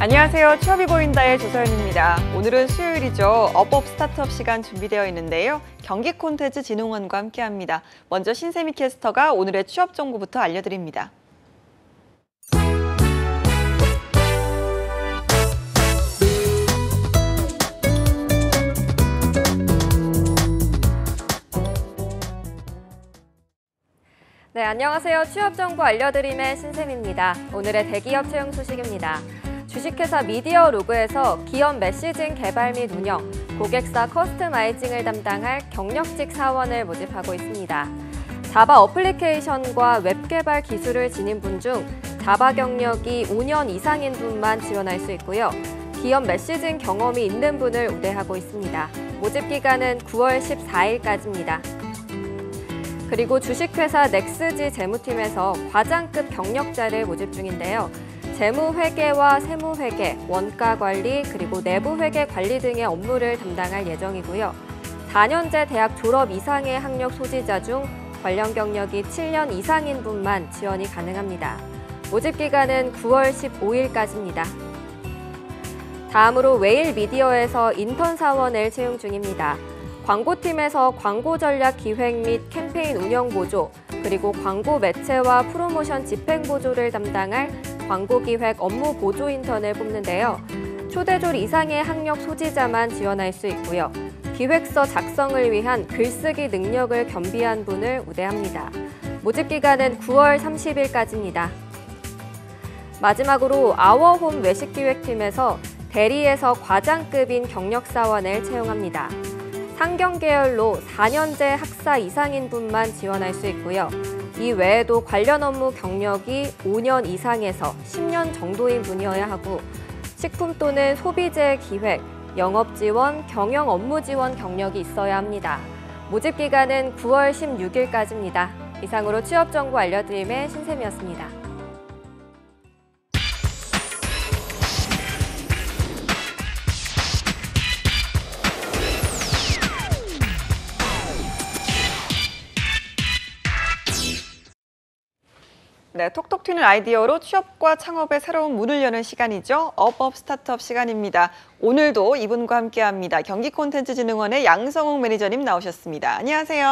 안녕하세요. 취업이 보인다의 조서연입니다. 오늘은 수요일이죠. 업업 스타트업 시간 준비되어 있는데요. 경기콘텐츠진흥원과 함께합니다. 먼저 신세미 캐스터가 오늘의 취업 정보부터 알려드립니다. 네, 안녕하세요. 취업 정보 알려드림의 신샘입니다. 오늘의 대기업 채용 소식입니다. 주식회사 미디어로그에서 기업 메시징 개발 및 운영, 고객사 커스터마이징을 담당할 경력직 사원을 모집하고 있습니다. 자바 어플리케이션과 웹 개발 기술을 지닌 분 중 자바 경력이 5년 이상인 분만 지원할 수 있고요. 기업 메시징 경험이 있는 분을 우대하고 있습니다. 모집 기간은 9월 14일까지입니다. 그리고 주식회사 넥스지 재무팀에서 과장급 경력자를 모집 중인데요. 재무회계와 세무회계, 원가관리, 그리고 내부회계 관리 등의 업무를 담당할 예정이고요. 4년제 대학 졸업 이상의 학력 소지자 중 관련 경력이 7년 이상인 분만 지원이 가능합니다. 모집 기간은 9월 15일까지입니다. 다음으로 웨일미디어에서 인턴 사원을 채용 중입니다. 광고팀에서 광고 전략 기획 및 캠페인 운영 보조, 그리고 광고 매체와 프로모션 집행 보조를 담당할 광고 기획 업무 보조 인턴을 뽑는데요. 초대졸 이상의 학력 소지자만 지원할 수 있고요. 기획서 작성을 위한 글쓰기 능력을 겸비한 분을 우대합니다. 모집 기간은 9월 30일까지입니다. 마지막으로 아워홈 외식기획팀에서 대리에서 과장급인 경력사원을 채용합니다. 상경 계열로 4년제 학사 이상인 분만 지원할 수 있고요. 이 외에도 관련 업무 경력이 5년 이상에서 10년 정도인 분이어야 하고 식품 또는 소비재 기획, 영업 지원, 경영 업무 지원 경력이 있어야 합니다. 모집 기간은 9월 16일까지입니다. 이상으로 취업 정보 알려드림의 신샘이었습니다. 네, 톡톡 튀는 아이디어로 취업과 창업의 새로운 문을 여는 시간이죠. 업업 스타트업 시간입니다. 오늘도 이분과 함께합니다. 경기콘텐츠진흥원의 양성욱 매니저님 나오셨습니다. 안녕하세요.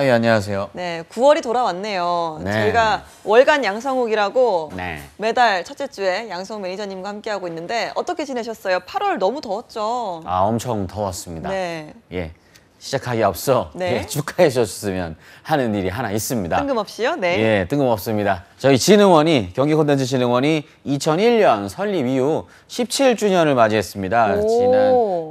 예, 안녕하세요. 네, 9월이 돌아왔네요. 네. 저희가 월간 양성욱이라고 네. 매달 첫째 주에 양성욱 매니저님과 함께하고 있는데 어떻게 지내셨어요? 8월 너무 더웠죠? 엄청 더웠습니다. 네. 예. 시작하기 앞서 네. 예, 축하해 주셨으면 하는 일이 하나 있습니다. 뜬금없이요? 네. 예, 뜬금없습니다. 저희 진흥원이 경기콘텐츠진흥원이 2001년 설립 이후 17주년을 맞이했습니다. 오.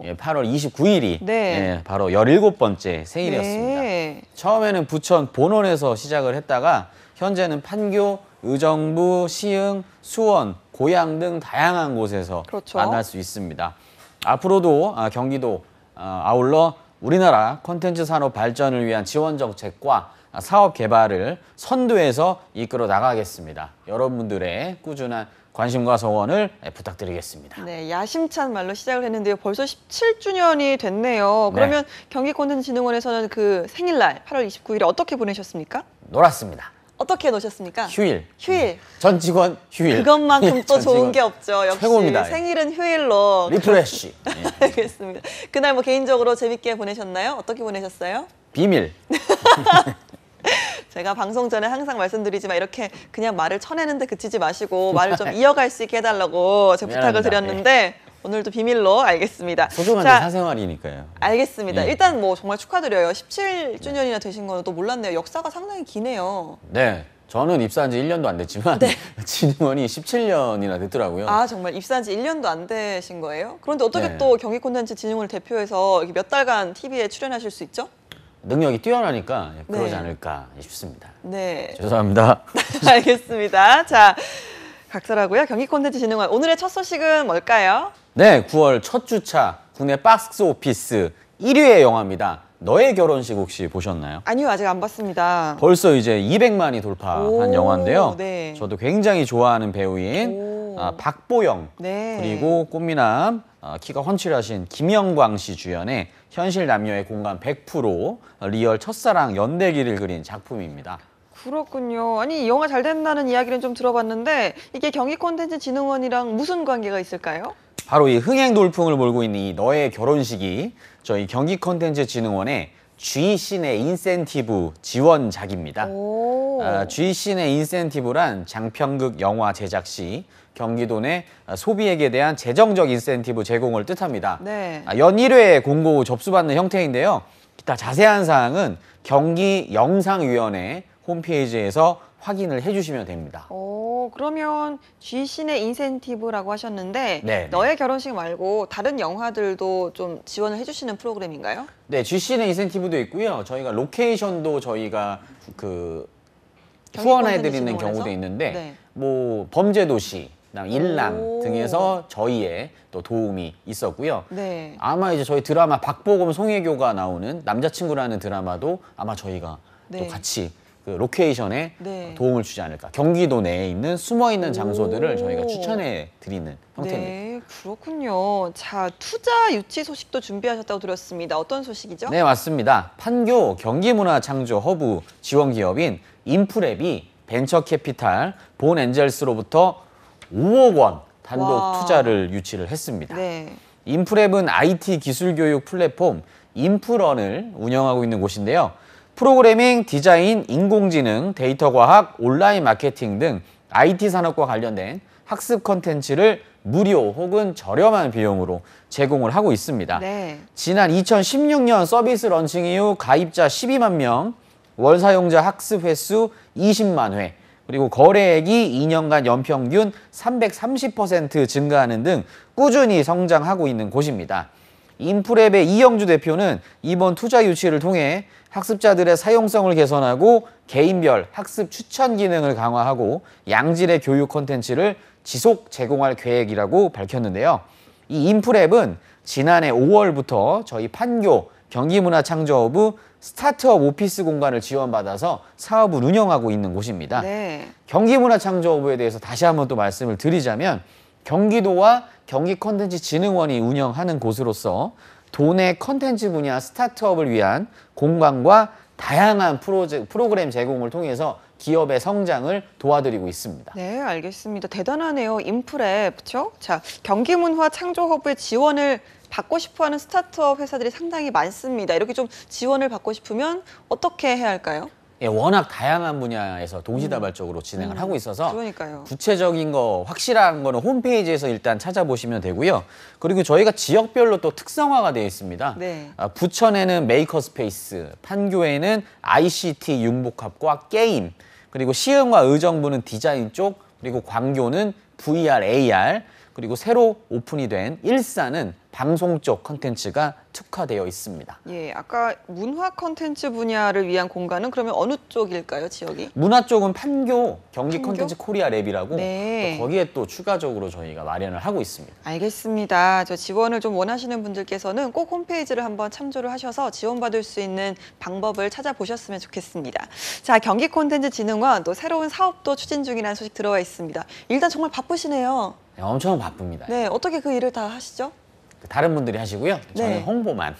지난 8월 29일이 네. 예, 바로 17번째 생일이었습니다. 네. 처음에는 부천 본원에서 시작을 했다가 현재는 판교, 의정부, 시흥, 수원, 고양 등 다양한 곳에서 그렇죠. 만날 수 있습니다. 앞으로도 경기도 아울러 우리나라 콘텐츠 산업 발전을 위한 지원 정책과 사업 개발을 선도해서 이끌어 나가겠습니다. 여러분들의 꾸준한 관심과 성원을 부탁드리겠습니다. 네, 야심찬 말로 시작을 했는데요. 벌써 17주년이 됐네요. 그러면 네. 경기콘텐츠진흥원에서는 그 생일날 8월 29일에 어떻게 보내셨습니까? 놀았습니다. 어떻게 노셨습니까? 휴일. 휴일. 전 직원 휴일. 그것만큼 또 전 좋은 직원 게 없죠. 역시 최고입니다. 생일은 휴일로. 리프레쉬. 예. 알겠습니다. 그날 뭐 개인적으로 재밌게 보내셨나요? 어떻게 보내셨어요? 비밀. 제가 방송 전에 항상 말씀드리지만 이렇게 그냥 말을 쳐내는데 그치지 마시고 말을 좀 이어갈 수 있게 해달라고 제가 부탁을 미안합니다. 드렸는데 오늘도 비밀로 알겠습니다. 소중한 자, 사생활이니까요. 알겠습니다. 예. 일단 뭐 정말 축하드려요. 17주년이나 되신 거는 또 몰랐네요. 역사가 상당히 기네요. 네. 저는 입사한 지 1년도 안 됐지만 진흥원이 17년이나 됐더라고요. 아, 정말 입사한 지 1년도 안 되신 거예요? 그런데 어떻게 네. 또 경기콘텐츠진흥원을 대표해서 이렇게 몇 달간 TV에 출연하실 수 있죠? 능력이 뛰어나니까 그러지 네. 않을까 싶습니다. 네. 죄송합니다. 알겠습니다. 자, 각설하고요. 경기콘텐츠진흥원 오늘의 첫 소식은 뭘까요? 네, 9월 첫 주차 국내 박스 오피스 1위의 영화입니다. 너의 결혼식 혹시 보셨나요? 아니요, 아직 안 봤습니다. 벌써 이제 200만이 돌파한 오, 영화인데요. 네. 저도 굉장히 좋아하는 배우인 박보영 네. 그리고 꽃미남 키가 훤칠하신 김영광 씨 주연의 현실 남녀의 공감 100% 리얼 첫사랑 연대기를 그린 작품입니다. 그렇군요. 아니, 영화 잘 된다는 이야기는 좀 들어봤는데 이게 경기콘텐츠진흥원이랑 무슨 관계가 있을까요? 바로 이 흥행 돌풍을 몰고 있는 이 너의 결혼식이 저희 경기콘텐츠진흥원의 G시네 인센티브 지원작입니다. 오. G시네 인센티브란 장편극 영화 제작 시 경기도 내 소비액에 대한 재정적 인센티브 제공을 뜻합니다. 네. 연 1회 공고 접수받는 형태인데요. 기타 자세한 사항은 경기영상위원회 홈페이지에서 확인을 해주시면 됩니다. 그러면 G신의 인센티브라고 하셨는데 네. 너의 결혼식 말고 다른 영화들도 좀 지원을 해주시는 프로그램인가요? 네, G시네 인센티브도 있고요. 저희가 로케이션도 저희가 후원해드리는 경우도 있는데 네. 뭐 범죄도시, 그다음 일남 오. 등에서 저희의 또 도움이 있었고요. 네. 아마 이제 저희 드라마 박보검 송혜교가 나오는 남자친구라는 드라마도 아마 저희가 네. 또 같이 그 로케이션에 네. 도움을 주지 않을까. 경기도 내에 있는 숨어있는 장소들을 오. 저희가 추천해 드리는 형태입니다. 네, 그렇군요. 자, 투자 유치 소식도 준비하셨다고 들었습니다. 어떤 소식이죠? 네, 맞습니다. 판교 경기문화창조 허브 지원 기업인 인프랩이 벤처캐피탈 본엔젤스로부터 5억 원 단독 와. 투자를 유치를 했습니다. 네. 인프랩은 IT 기술 교육 플랫폼 인프런을 운영하고 있는 곳인데요. 프로그래밍, 디자인, 인공지능, 데이터 과학, 온라인 마케팅 등 IT 산업과 관련된 학습 콘텐츠를 무료 혹은 저렴한 비용으로 제공을 하고 있습니다. 네. 지난 2016년 서비스 런칭 이후 가입자 12만 명, 월 사용자 학습 횟수 20만 회, 그리고 거래액이 2년간 연평균 330% 증가하는 등 꾸준히 성장하고 있는 곳입니다. 인프랩의 이영주 대표는 이번 투자 유치를 통해 학습자들의 사용성을 개선하고 개인별 학습 추천 기능을 강화하고 양질의 교육 콘텐츠를 지속 제공할 계획이라고 밝혔는데요. 이 인프랩은 지난해 5월부터 저희 판교 경기문화창조허브 스타트업 오피스 공간을 지원받아서 사업을 운영하고 있는 곳입니다. 네. 경기문화창조허브에 대해서 다시 한번 또 말씀을 드리자면 경기도와 경기콘텐츠진흥원이 운영하는 곳으로서 도내 컨텐츠 분야 스타트업을 위한 공간과 다양한 프로그램 제공을 통해서 기업의 성장을 도와드리고 있습니다. 네, 알겠습니다. 대단하네요. 인프랩, 그렇죠? 자, 경기문화창조허브의 지원을 받고 싶어하는 스타트업 회사들이 상당히 많습니다. 이렇게 좀 지원을 받고 싶으면 어떻게 해야 할까요? 예, 워낙 다양한 분야에서 동시다발적으로 진행을 하고 있어서 그러니까요. 구체적인 거 확실한 거는 홈페이지에서 일단 찾아보시면 되고요. 그리고 저희가 지역별로 또 특성화가 되어 있습니다. 네. 부천에는 메이커스페이스, 판교에는 ICT 융복합과 게임, 그리고 시흥과 의정부는 디자인 쪽, 그리고 광교는 VR, AR, 그리고 새로 오픈이 된 일산은 방송 쪽 컨텐츠가 특화되어 있습니다. 예, 아까 문화 컨텐츠 분야를 위한 공간은 그러면 어느 쪽일까요, 지역이? 문화 쪽은 판교 경기 판교? 컨텐츠 코리아 랩이라고 네. 또 거기에 또 추가적으로 저희가 마련을 하고 있습니다. 알겠습니다. 저 지원을 좀 원하시는 분들께서는 꼭 홈페이지를 한번 참조를 하셔서 지원받을 수 있는 방법을 찾아보셨으면 좋겠습니다. 자, 경기콘텐츠진흥원 또 새로운 사업도 추진 중이라는 소식 들어와 있습니다. 일단 정말 바쁘시네요. 네, 엄청 바쁩니다. 네, 어떻게 그 일을 다 하시죠? 다른 분들이 하시고요. 저는 네. 홍보만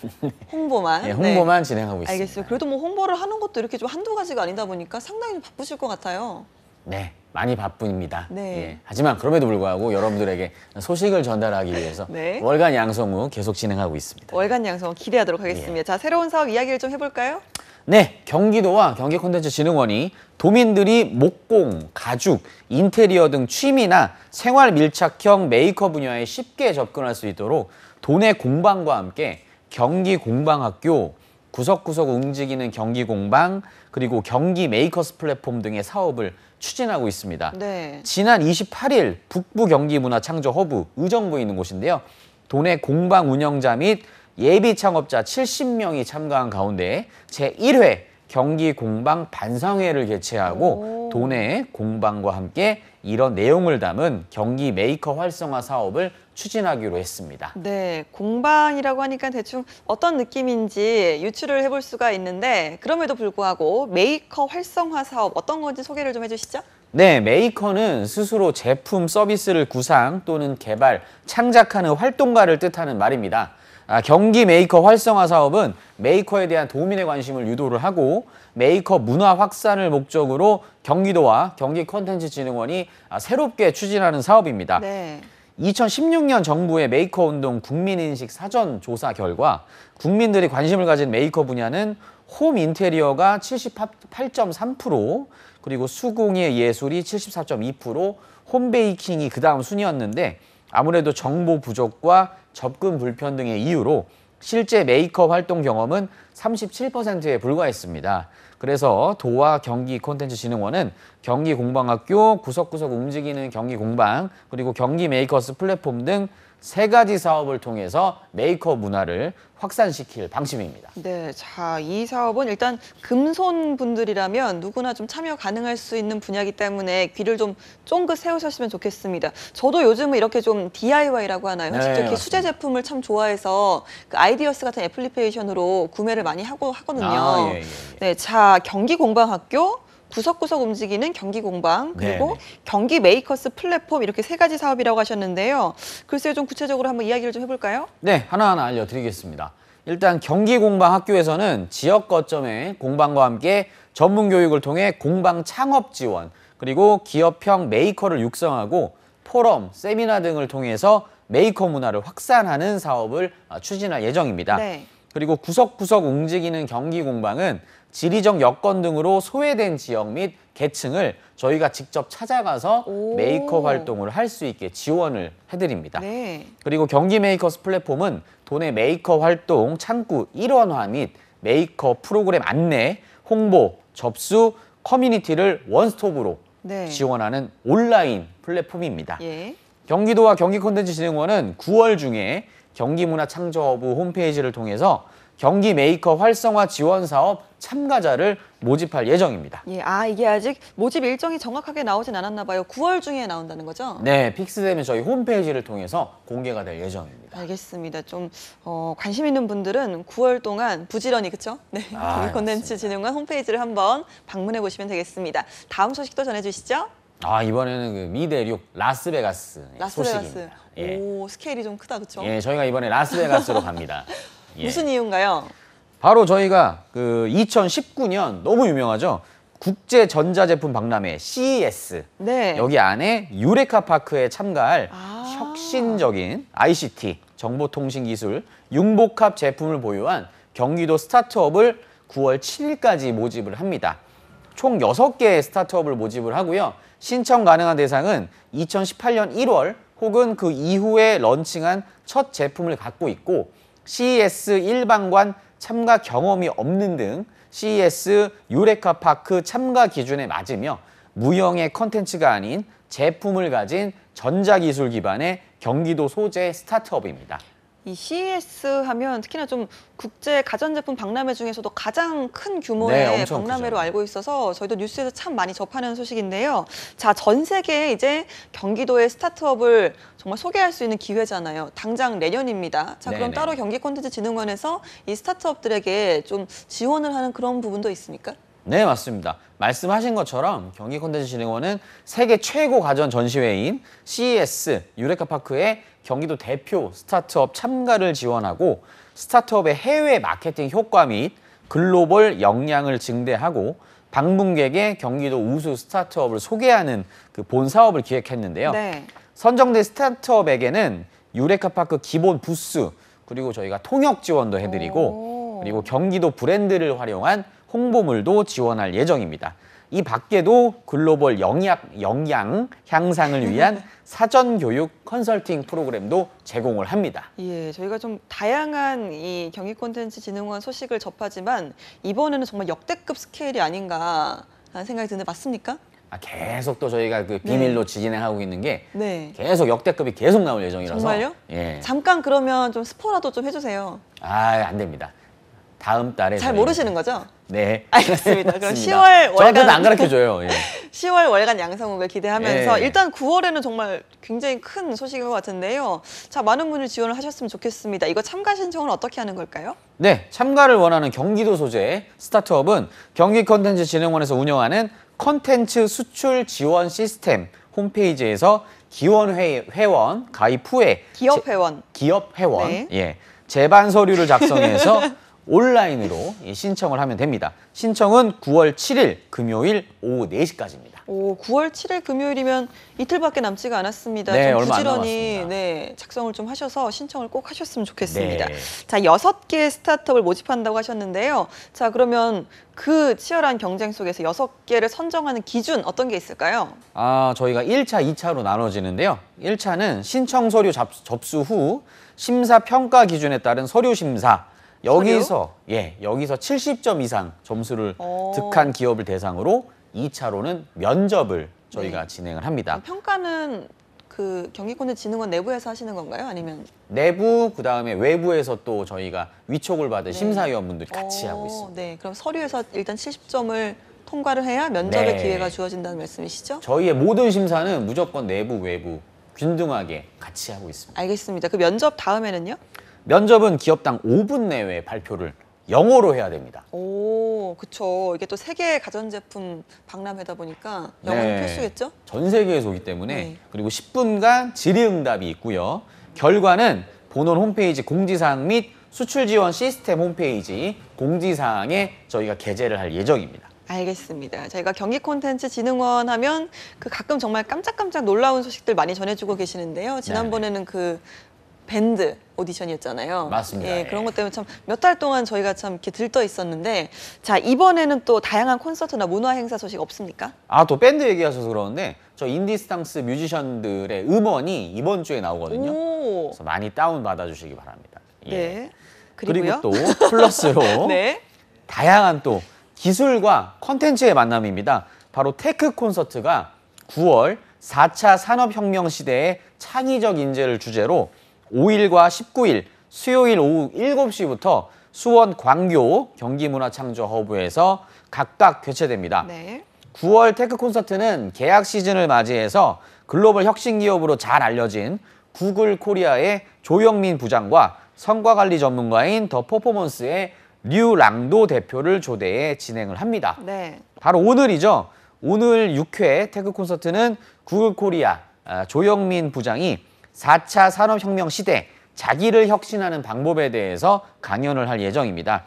홍보만. 네, 홍보만 진행하고 있습니다. 알겠습니다. 그래도 뭐 홍보를 하는 것도 이렇게 좀 한두 가지가 아니다 보니까 상당히 바쁘실 것 같아요. 네, 많이 바쁩니다. 네. 예, 하지만 그럼에도 불구하고 여러분들에게 소식을 전달하기 위해서 네. 월간 양성우 계속 진행하고 있습니다. 월간 양성 기대하도록 하겠습니다. 예. 자, 새로운 사업 이야기를 좀 해볼까요? 네, 경기도와 경기콘텐츠진흥원이 도민들이 목공, 가죽, 인테리어 등 취미나 생활 밀착형 메이커 분야에 쉽게 접근할 수 있도록 도내 공방과 함께 경기공방학교, 구석구석 움직이는 경기공방, 그리고 경기 메이커스 플랫폼 등의 사업을 추진하고 있습니다. 네. 지난 28일 북부 경기문화창조 허브 의정부에 있는 곳인데요. 도내 공방 운영자 및 예비 창업자 70명이 참가한 가운데 제1회 경기 공방 반상회를 개최하고 오. 도내 공방과 함께 이런 내용을 담은 경기 메이커 활성화 사업을 추진하기로 했습니다. 네, 공방이라고 하니까 대충 어떤 느낌인지 유추를 해볼 수가 있는데 그럼에도 불구하고 메이커 활성화 사업 어떤 건지 소개를 좀 해주시죠. 네, 메이커는 스스로 제품, 서비스를 구상 또는 개발, 창작하는 활동가를 뜻하는 말입니다. 경기 메이커 활성화 사업은 메이커에 대한 도민의 관심을 유도를 하고 메이커 문화 확산을 목적으로 경기도와 경기콘텐츠진흥원이 새롭게 추진하는 사업입니다. 네. 2016년 정부의 메이커 운동 국민인식 사전 조사 결과 국민들이 관심을 가진 메이커 분야는 홈 인테리어가 78.3%, 그리고 수공예 예술이 74.2%, 홈베이킹이 그다음 순위였는데 아무래도 정보 부족과 접근 불편등의 이유로 실제 메이크업 활동 경험은 37%에 불과했습니다. 그래서 도와 경기콘텐츠진흥원은 경기공방학교, 구석구석 움직이는 경기공방, 그리고 경기메이커스 플랫폼 등 3가지 사업을 통해서 메이크업 문화를 확산시킬 방침입니다. 네, 자, 이 사업은 일단 금손 분들이라면 누구나 좀 참여 가능할 수 있는 분야이기 때문에 귀를 좀 쫑긋 세우셨으면 좋겠습니다. 저도 요즘은 이렇게 좀 DIY라고 하나요? 네, 직접 이렇게 맞습니다. 수제 제품을 참 좋아해서 그 아이디어스 같은 애플리케이션으로 구매를 많이 하거든요. 예. 네, 자, 경기공방학교, 구석구석 움직이는 경기공방, 그리고 네네. 경기 메이커스 플랫폼 이렇게 3가지 사업이라고 하셨는데요. 글쎄요, 좀 구체적으로 한번 이야기를 좀 해볼까요? 네, 하나하나 알려드리겠습니다. 일단 경기공방학교에서는 지역 거점의 공방과 함께 전문 교육을 통해 공방 창업 지원, 그리고 기업형 메이커를 육성하고 포럼, 세미나 등을 통해서 메이커 문화를 확산하는 사업을 추진할 예정입니다. 네. 그리고 구석구석 움직이는 경기공방은 지리적 여건 등으로 소외된 지역 및 계층을 저희가 직접 찾아가서 오. 메이커 활동을 할 수 있게 지원을 해드립니다. 네. 그리고 경기 메이커스 플랫폼은 도내 메이커 활동 창구 일원화 및 메이커 프로그램 안내, 홍보, 접수, 커뮤니티를 원스톱으로 네. 지원하는 온라인 플랫폼입니다. 예. 경기도와 경기콘텐츠진흥원은 9월 중에 경기문화창조허브 홈페이지를 통해서 경기 메이커 활성화 지원 사업 참가자를 모집할 예정입니다. 예, 이게 아직 모집 일정이 정확하게 나오진 않았나 봐요. 9월 중에 나온다는 거죠? 네, 픽스되면 저희 홈페이지를 통해서 공개가 될 예정입니다. 알겠습니다. 좀 관심 있는 분들은 9월 동안 부지런히, 그렇죠? 네, 경기콘텐츠진흥원 홈페이지를 한번 방문해 보시면 되겠습니다. 다음 소식도 전해주시죠. 이번에는 그 미대륙 라스베가스 라스베가스. 소식입니다. 예. 오, 스케일이 좀 크다, 그렇죠? 예, 저희가 이번에 라스베가스로 갑니다. 예. 무슨 이유인가요? 바로 저희가 그 2019년 너무 유명하죠. 국제 전자제품 박람회 CES. 네. 여기 안에 유레카 파크에 참가할 아. 혁신적인 ICT, 정보통신기술, 융복합 제품을 보유한 경기도 스타트업을 9월 7일까지 모집을 합니다. 총 6개의 스타트업을 모집을 하고요. 신청 가능한 대상은 2018년 1월 혹은 그 이후에 런칭한 첫 제품을 갖고 있고 CES 일반관 참가 경험이 없는 등 CES 유레카 파크 참가 기준에 맞으며 무형의 컨텐츠가 아닌 제품을 가진 전자기술 기반의 경기도 소재 스타트업입니다. 이 CES 하면 특히나 좀 국제 가전제품 박람회 중에서도 가장 큰 규모의 네, 엄청 박람회로 크죠. 알고 있어서 저희도 뉴스에서 참 많이 접하는 소식인데요. 자, 전 세계에 이제 경기도의 스타트업을 정말 소개할 수 있는 기회잖아요. 당장 내년입니다. 자, 그럼 네네. 따로 경기콘텐츠진흥원에서 이 스타트업들에게 좀 지원을 하는 그런 부분도 있습니까? 네, 맞습니다. 말씀하신 것처럼 경기콘텐츠진흥원은 세계 최고 가전 전시회인 CES 유레카 파크에 경기도 대표 스타트업 참가를 지원하고 스타트업의 해외 마케팅 효과 및 글로벌 역량을 증대하고 방문객의 경기도 우수 스타트업을 소개하는 그 본 사업을 기획했는데요. 네. 선정된 스타트업에게는 유레카 파크 기본 부스, 그리고 저희가 통역 지원도 해드리고 오. 그리고 경기도 브랜드를 활용한 홍보물도 지원할 예정입니다. 이 밖에도 글로벌 역량 향상을 위한 사전 교육 컨설팅 프로그램도 제공을 합니다. 예, 저희가 좀 다양한 이 경기콘텐츠진흥원 소식을 접하지만 이번에는 정말 역대급 스케일이 아닌가 라는 생각이 드는데 맞습니까? 계속 또 저희가 그 비밀로 진행하고 있는 게 네. 계속 역대급이 계속 나올 예정이라서. 정말요? 예. 잠깐 그러면 좀 스포라도 좀 해주세요. 안 됩니다. 다음 달에 잘 저희가- 모르시는 거죠? 네. 알겠습니다. 그럼 맞습니다. 10월 저한테는 월간- 안 가르쳐줘요. 예. 10월 월간 양성욱을 기대하면서 예. 일단 9월에는 정말 굉장히 큰 소식인 것 같은데요. 자, 많은 분들 지원을 하셨으면 좋겠습니다. 이거 참가 신청은 어떻게 하는 걸까요? 네, 참가를 원하는 경기도 소재 스타트업은 경기콘텐츠진흥원에서 운영하는 컨텐츠 수출 지원 시스템 홈페이지에서 기원 회원 가입 후에 기업 회원. 기업 회원 네. 예 제반 서류를 작성해서 온라인으로 신청을 하면 됩니다. 신청은 9월 7일 금요일 오후 4시까지입니다. 오, 9월 7일 금요일이면 이틀밖에 남지가 않았습니다. 네, 좀 얼마 안 부지런히 남았습니다. 작성을 좀 하셔서 신청을 꼭 하셨으면 좋겠습니다. 네. 자, 6개의 스타트업을 모집한다고 하셨는데요. 자, 그러면 그 치열한 경쟁 속에서 6개를 선정하는 기준 어떤 게 있을까요? 저희가 1차, 2차로 나눠지는데요. 1차는 신청 서류 접수 후 심사 평가 기준에 따른 서류 심사. 여기서 70점 이상 점수를 득한 기업을 대상으로 2차로는 면접을 저희가 진행을 합니다. 평가는 그 경기콘텐츠진흥원 내부에서 하시는 건가요? 아니면 내부, 그다음에 외부에서 또 저희가 위촉을 받은 심사위원분들이 같이 하고 있습니다. 네, 그럼 서류에서 일단 70점을 통과를 해야 면접의 네. 기회가 주어진다는 말씀이시죠? 저희의 모든 심사는 무조건 내부, 외부 균등하게 같이 하고 있습니다. 알겠습니다. 그 면접 다음에는요? 면접은 기업당 5분 내외 발표를 영어로 해야 됩니다. 오, 그쵸. 이게 또 세계 가전제품 박람회다 보니까 영어는 네. 필수겠죠? 전 세계에서 오기 때문에 네. 그리고 10분간 질의응답이 있고요. 결과는 본원 홈페이지 공지사항 및 수출 지원 시스템 홈페이지 공지사항에 저희가 게재를 할 예정입니다. 알겠습니다. 저희가 경기콘텐츠진흥원 하면 그 가끔 정말 깜짝깜짝 놀라운 소식들 많이 전해주고 계시는데요. 지난번에는 그 밴드 오디션이었잖아요. 맞습니다. 예, 예. 그런 것 때문에 참 몇 달 동안 저희가 참 이렇게 들떠 있었는데, 자, 이번에는 또 다양한 콘서트나 문화 행사 소식 없습니까? 또 밴드 얘기하셔서 그러는데 저 인디스탕스 뮤지션들의 음원이 이번 주에 나오거든요. 오, 그래서 많이 다운 받아주시기 바랍니다. 예. 네. 그리고 그리고요. 또 플러스로 네. 다양한 또 기술과 컨텐츠의 만남입니다. 바로 테크 콘서트가 9월 4차 산업혁명 시대의 창의적 인재를 주제로 5일과 19일 수요일 오후 7시부터 수원 광교 경기문화창조허브에서 각각 개최됩니다. 네. 9월 테크 콘서트는 개학 시즌을 맞이해서 글로벌 혁신 기업으로 잘 알려진 구글 코리아의 조영민 부장과 성과관리 전문가인 더 퍼포먼스의 류랑도 대표를 초대해 진행을 합니다. 네. 바로 오늘이죠. 오늘 6회 테크 콘서트는 구글 코리아 조영민 부장이 4차 산업혁명 시대 자기를 혁신하는 방법에 대해서 강연을 할 예정입니다.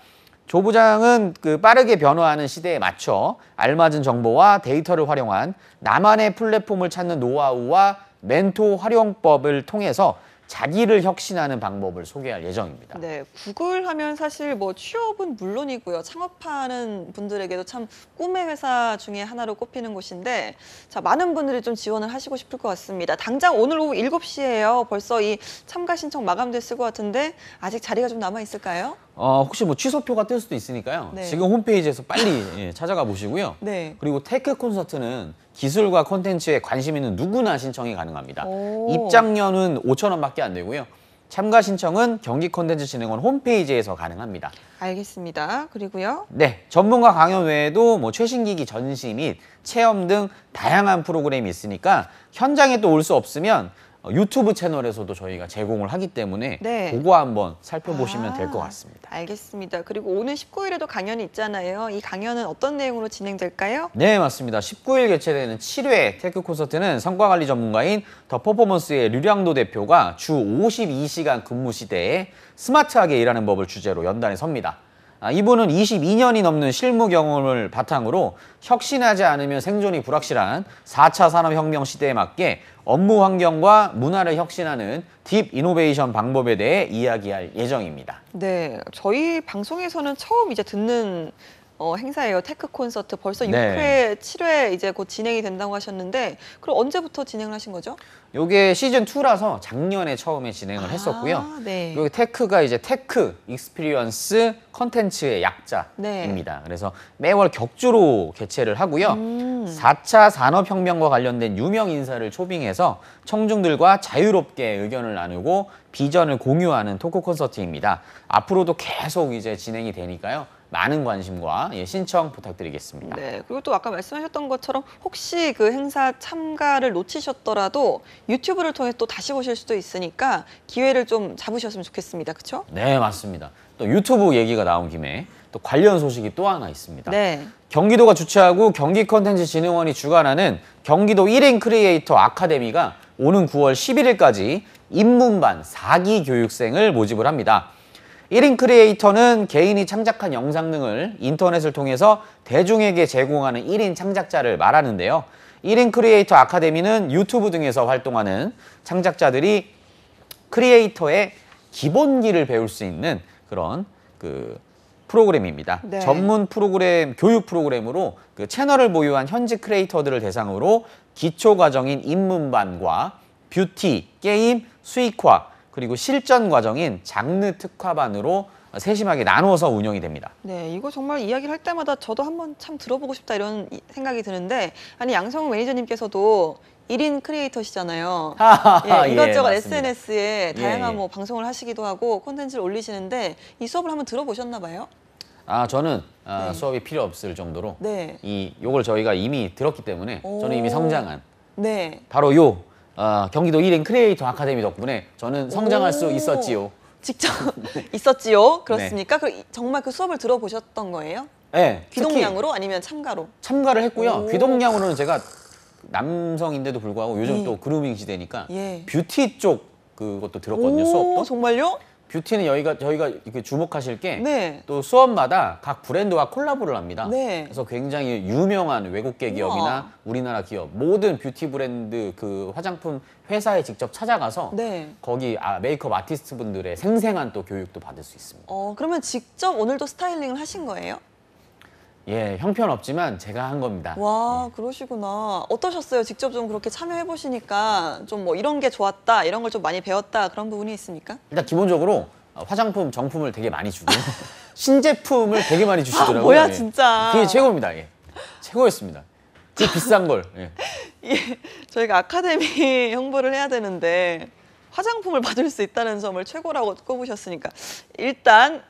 조 부장은 그 빠르게 변화하는 시대에 맞춰 알맞은 정보와 데이터를 활용한 나만의 플랫폼을 찾는 노하우와 멘토 활용법을 통해서 자기를 혁신하는 방법을 소개할 예정입니다. 네, 구글 하면 사실 뭐 취업은 물론이고요. 창업하는 분들에게도 참 꿈의 회사 중에 하나로 꼽히는 곳인데, 자, 많은 분들이 좀 지원을 하시고 싶을 것 같습니다. 당장 오늘 오후 7시예요. 벌써 이 참가 신청 마감됐을 것 같은데 아직 자리가 좀 남아 있을까요? 혹시 뭐 취소표가 뜰 수도 있으니까요. 네. 지금 홈페이지에서 빨리 찾아가 보시고요. 네. 그리고 테크 콘서트는 기술과 콘텐츠에 관심 있는 누구나 신청이 가능합니다. 오. 입장료는 5,000원밖에 안 되고요. 참가 신청은 경기콘텐츠진흥원 홈페이지에서 가능합니다. 알겠습니다. 그리고요. 네, 전문가 강연 외에도 뭐 최신 기기 전시 및 체험 등 다양한 프로그램이 있으니까 현장에 또 올 수 없으면 유튜브 채널에서도 저희가 제공을 하기 때문에 네. 그거 한번 살펴보시면 될 것 같습니다. 알겠습니다. 그리고 오늘 19일에도 강연이 있잖아요. 이 강연은 어떤 내용으로 진행될까요? 네, 맞습니다. 19일 개최되는 7회 테크 콘서트는 성과관리 전문가인 더 퍼포먼스의 류량도 대표가 주 52시간 근무 시대에 스마트하게 일하는 법을 주제로 연단에 섭니다. 이분은 22년이 넘는 실무 경험을 바탕으로 혁신하지 않으면 생존이 불확실한 4차 산업혁명 시대에 맞게 업무 환경과 문화를 혁신하는 딥 이노베이션 방법에 대해 이야기할 예정입니다. 네, 저희 방송에서는 처음 이제 듣는 행사예요. 테크 콘서트 벌써 네. 6회, 7회 이제 곧 진행이 된다고 하셨는데, 그럼 언제부터 진행을 하신 거죠? 이게 시즌 2라서 작년에 처음에 진행을 했었고요. 네. 여기 테크가 이제 테크 익스피리언스 컨텐츠의 약자입니다. 네. 그래서 매월 격주로 개최를 하고요. 4차 산업혁명과 관련된 유명 인사를 초빙해서 청중들과 자유롭게 의견을 나누고 비전을 공유하는 토크 콘서트입니다. 앞으로도 계속 이제 진행이 되니까요. 많은 관심과 신청 부탁드리겠습니다. 네, 그리고 또 아까 말씀하셨던 것처럼 혹시 그 행사 참가를 놓치셨더라도 유튜브를 통해 또 다시 보실 수도 있으니까 기회를 좀 잡으셨으면 좋겠습니다. 그렇죠? 네, 맞습니다. 또 유튜브 얘기가 나온 김에 또 관련 소식이 또 하나 있습니다. 네. 경기도가 주최하고 경기콘텐츠진흥원이 주관하는 경기도 1인 크리에이터 아카데미가 오는 9월 11일까지 입문반 4기 교육생을 모집을 합니다. 1인 크리에이터는 개인이 창작한 영상 등을 인터넷을 통해서 대중에게 제공하는 1인 창작자를 말하는데요. 1인 크리에이터 아카데미는 유튜브 등에서 활동하는 창작자들이 크리에이터의 기본기를 배울 수 있는 그런 프로그램입니다. 네. 전문 프로그램, 교육 프로그램으로 채널을 보유한 현직 크리에이터들을 대상으로 기초 과정인 입문반과 뷰티, 게임, 수익화, 그리고 실전 과정인 장르 특화반으로 세심하게 나누어서 운영이 됩니다. 네, 이거 정말 이야기를 할 때마다 저도 한번 참 들어보고 싶다 이런 생각이 드는데, 아니 양성욱 매니저님께서도 1인 크리에이터시잖아요. 예, 이것저것 맞습니다. SNS에 다양한 예. 뭐 방송을 하시기도 하고 콘텐츠를 올리시는데 이 수업을 한번 들어보셨나 봐요? 저는 네. 수업이 필요 없을 정도로 네. 요걸 저희가 이미 들었기 때문에 저는 이미 성장한 네. 바로 경기도 1인 크리에이터 아카데미 덕분에 저는 성장할 수 있었지요. 직접 있었지요? 그렇습니까? 정말 그 수업을 들어보셨던 거예요? 네, 특히 귀동냥으로 아니면 참가로? 참가를 했고요. 오. 귀동냥으로는 제가 남성인데도 불구하고 요즘 예. 또 그루밍 시대니까 예. 뷰티 쪽 그것도 들었거든요. 오, 수업도. 정말요? 뷰티는 저희가 이렇게 주목하실 게 또 네. 수업마다 각 브랜드와 콜라보를 합니다. 네. 그래서 굉장히 유명한 외국계 기업이나 우와. 우리나라 기업 모든 뷰티 브랜드 화장품 회사에 직접 찾아가서 네. 거기 메이크업 아티스트 분들의 생생한 또 교육도 받을 수 있습니다. 그러면 직접 오늘도 스타일링을 하신 거예요? 예, 형편없지만 제가 한 겁니다. 와, 그러시구나. 어떠셨어요? 직접 좀 그렇게 참여해 보시니까 좀 뭐 이런 게 좋았다, 이런 걸 좀 많이 배웠다, 그런 부분이 있습니까? 일단 기본적으로 화장품, 정품을 되게 많이 주고 신제품을 되게 많이 주시더라고요. 뭐야, 예. 진짜. 그게 최고입니다. 예. 최고였습니다. 그 비싼 걸. 예. 저희가 아카데미 홍보를 해야 되는데 화장품을 받을 수 있다는 점을 최고라고 꼽으셨으니까 일단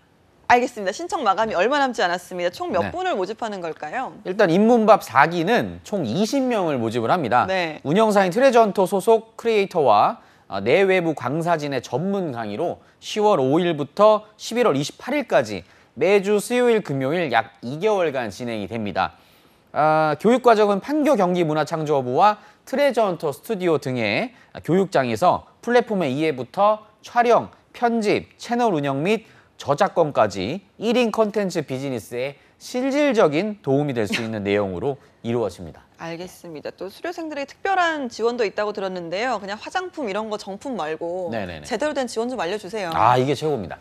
알겠습니다. 신청 마감이 얼마 남지 않았습니다. 총 몇 네. 분을 모집하는 걸까요? 일단 입문밥 4기는 총 20명을 모집을 합니다. 네. 운영사인 트레저헌터 소속 크리에이터와 내외부 강사진의 전문 강의로 10월 5일부터 11월 28일까지 매주 수요일, 금요일 약 2개월간 진행이 됩니다. 교육과정은 판교 경기문화창조부와 트레저헌터 스튜디오 등의 교육장에서 플랫폼의 이해부터 촬영, 편집, 채널 운영 및 저작권까지 1인 콘텐츠 비즈니스에 실질적인 도움이 될 수 있는 내용으로 이루어집니다. 알겠습니다. 또 수료생들에게 특별한 지원도 있다고 들었는데요. 그냥 화장품 이런 거 정품 말고 네네네. 제대로 된 지원 좀 알려주세요. 이게 최고입니다.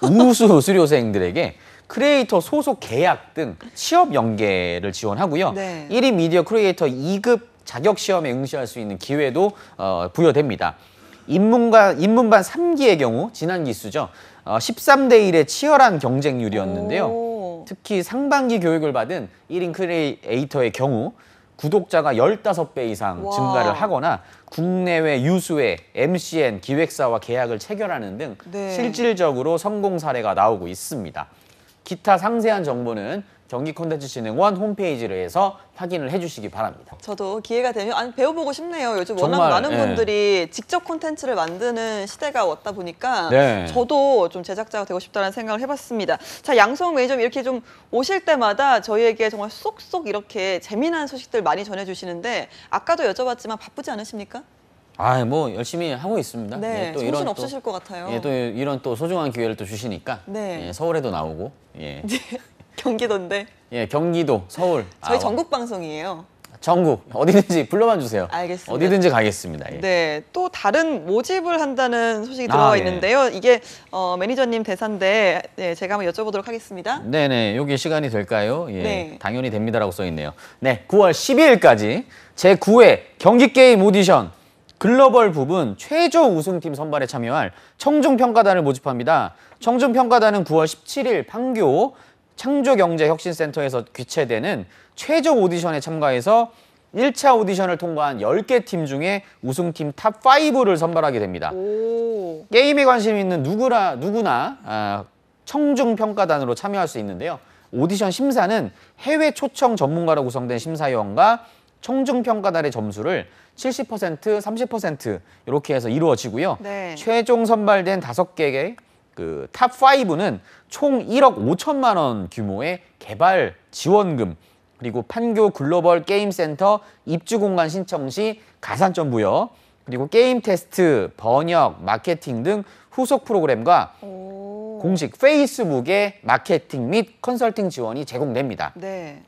우수 수료생들에게 크리에이터 소속 계약 등 취업 연계를 지원하고요. 네. 1인 미디어 크리에이터 2급 자격 시험에 응시할 수 있는 기회도 부여됩니다. 입문반 3기의 경우 지난 기수죠. 13대 1의 치열한 경쟁률이었는데요. 오. 특히 상반기 교육을 받은 1인 크리에이터의 경우 구독자가 15배 이상 와. 증가를 하거나 국내외 유수의 MCN 기획사와 계약을 체결하는 등 네. 실질적으로 성공 사례가 나오고 있습니다. 기타 상세한 정보는 경기콘텐츠진흥원 홈페이지를 해서 확인을 해주시기 바랍니다. 저도 기회가 되면 배워보고 싶네요. 요즘 워낙 정말, 많은 예. 분들이 직접 콘텐츠를 만드는 시대가 왔다 보니까 네. 저도 좀 제작자가 되고 싶다는 생각을 해봤습니다. 자, 양성욱 매니저님 이렇게 좀 오실 때마다 저희에게 정말 쏙쏙 이렇게 재미난 소식들 많이 전해주시는데 아까도 여쭤봤지만 바쁘지 않으십니까? 열심히 하고 있습니다. 네, 예, 또 정신 이런 없으실 것 같아요. 또 이런 또 소중한 기회를 또 주시니까 네. 서울에도 나오고 경기도인데 경기도, 서울, 저희 전국 방송이에요. 전국 어디든지 불러만 주세요. 알겠습니다. 어디든지 가겠습니다. 예. 네, 또 다른 모집을 한다는 소식이 들어와 네. 있는데요. 이게 매니저님 대사인데 제가 한번 여쭤보도록 하겠습니다. 네네, 여기 시간이 될까요? 예, 네. 당연히 됩니다라고 써 있네요. 네, 9월 12일까지 제9회 경기게임 오디션 글로벌 부분 최종 우승팀 선발에 참여할 청중평가단을 모집합니다. 청중평가단은 9월 17일 판교 창조경제혁신센터에서 개최되는 최종 오디션에 참가해서 1차 오디션을 통과한 10개 팀 중에 우승팀 탑5를 선발하게 됩니다. 오, 게임에 관심 있는 누구나 청중평가단으로 참여할 수 있는데요. 오디션 심사는 해외 초청 전문가로 구성된 심사위원과 청중평가단의 점수를 70%, 30% 이렇게 해서 이루어지고요. 네. 최종 선발된 5개의 탑5는 총 1억 5천만 원 규모의 개발 지원금, 그리고 판교 글로벌 게임센터 입주 공간 신청 시 가산점 부여, 그리고 게임 테스트, 번역, 마케팅 등 후속 프로그램과 오. 공식 페이스북에 마케팅 및 컨설팅 지원이 제공됩니다. 네.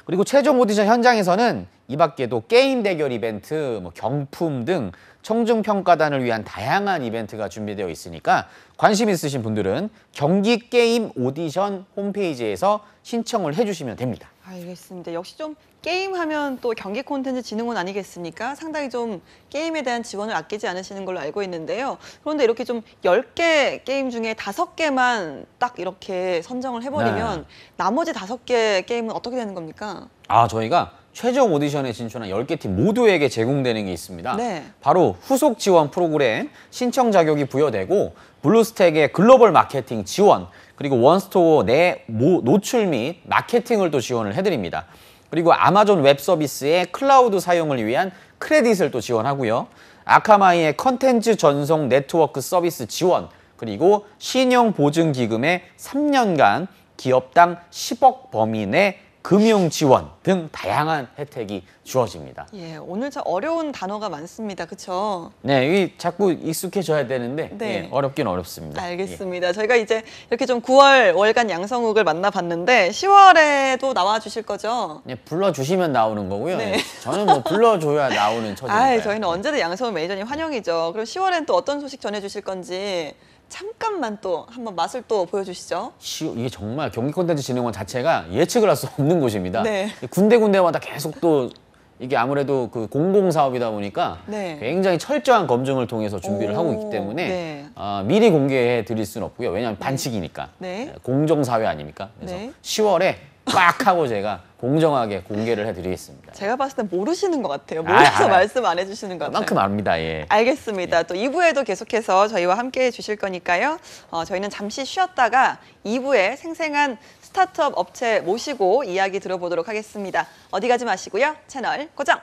그리고 최종 오디션 현장에서는 이 밖에도 게임 대결 이벤트, 경품 등 청중평가단을 위한 다양한 이벤트가 준비되어 있으니까 관심 있으신 분들은 경기 게임 오디션 홈페이지에서 신청을 해주시면 됩니다. 알겠습니다. 역시 좀 게임하면 또 경기 콘텐츠 진흥원 아니겠습니까? 상당히 좀 게임에 대한 지원을 아끼지 않으시는 걸로 알고 있는데요. 그런데 이렇게 좀 10개 게임 중에 5개만 딱 이렇게 선정을 해버리면 네. 나머지 5개 게임은 어떻게 되는 겁니까? 저희가 최종 오디션에 진출한 10개 팀 모두에게 제공되는 게 있습니다. 네. 바로 후속 지원 프로그램 신청 자격이 부여되고 블루스택의 글로벌 마케팅 지원, 그리고 원스토어 내 노출 및 마케팅을 또 지원을 해드립니다. 그리고 아마존 웹 서비스의 클라우드 사용을 위한 크레딧을 또 지원하고요. 아카마이의 컨텐츠 전송 네트워크 서비스 지원, 그리고 신용보증기금의 3년간 기업당 10억 범위 내 금융 지원 등 다양한 혜택이 주어집니다. 예, 오늘 참 어려운 단어가 많습니다. 그렇죠? 네, 이 자꾸 익숙해져야 되는데 네. 어렵긴 어렵습니다. 알겠습니다. 저희가 이제 이렇게 좀 9월 월간 양성욱을 만나봤는데 10월에도 나와 주실 거죠? 예, 불러주시면 나오는 거고요. 네. 예, 저는 불러줘야 나오는 처지니까요. 저희는 언제든 양성욱 매니저님 환영이죠. 그럼 10월엔 또 어떤 소식 전해주실 건지 잠깐만 또 한번 맛을 또 보여주시죠. 이게 정말 경기콘텐츠진흥원 자체가 예측을 할 수 없는 곳입니다. 네. 군데군데마다 계속 또 이게 아무래도 그 공공사업이다 보니까 네. 굉장히 철저한 검증을 통해서 준비를 하고 있기 때문에 네. 미리 공개해 드릴 수는 없고요. 왜냐하면 반칙이니까. 네. 공정사회 아닙니까? 그래서 네. 10월에 꽉 하고 제가 공정하게 공개를 해드리겠습니다. 제가 봤을 땐 모르시는 것 같아요. 몰라서 알아요. 말씀 안 해주시는 것 같아요. 그만큼 압니다. 예. 알겠습니다. 또 2부에도 계속해서 저희와 함께 해주실 거니까요. 저희는 잠시 쉬었다가 2부에 생생한 스타트업 업체 모시고 이야기 들어보도록 하겠습니다. 어디 가지 마시고요. 채널 고정!